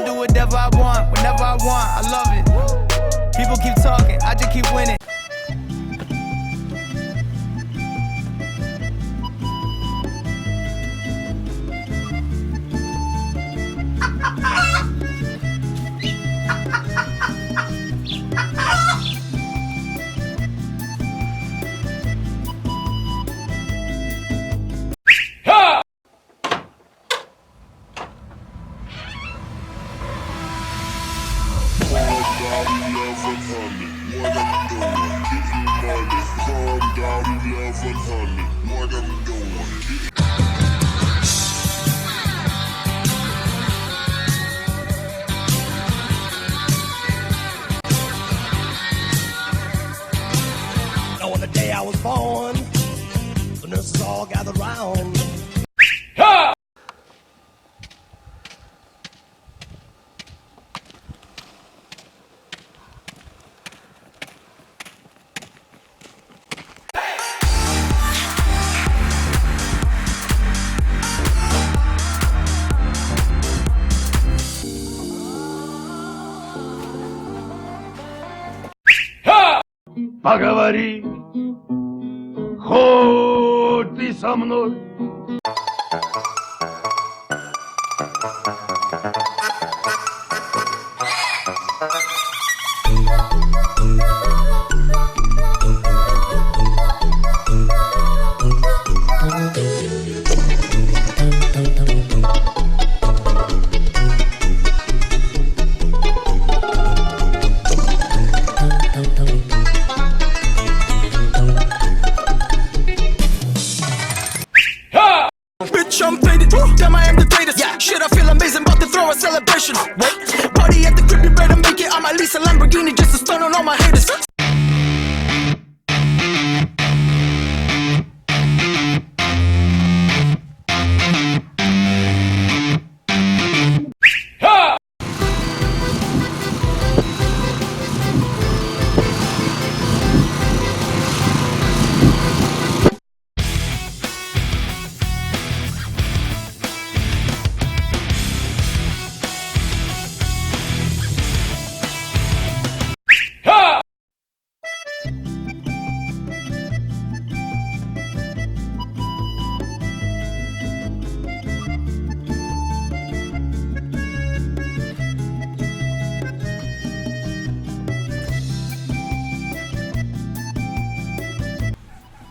I do whatever I want, whenever I want, I love it. People keep talking, I just keep winning. On the day I was born, the nurses all gathered round. Поговори, хоть ты со мной. Bitch, I'm faded. Damn, I am the greatest. Yeah. Shit, I feel amazing. About to throw a celebration. Wait, party at the crib, you better make it. I'm at least a Lamborghini just to stun on all my haters.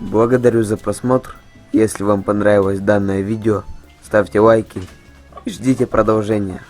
Благодарю за просмотр. Если вам понравилось данное видео, ставьте лайки и ждите продолжения.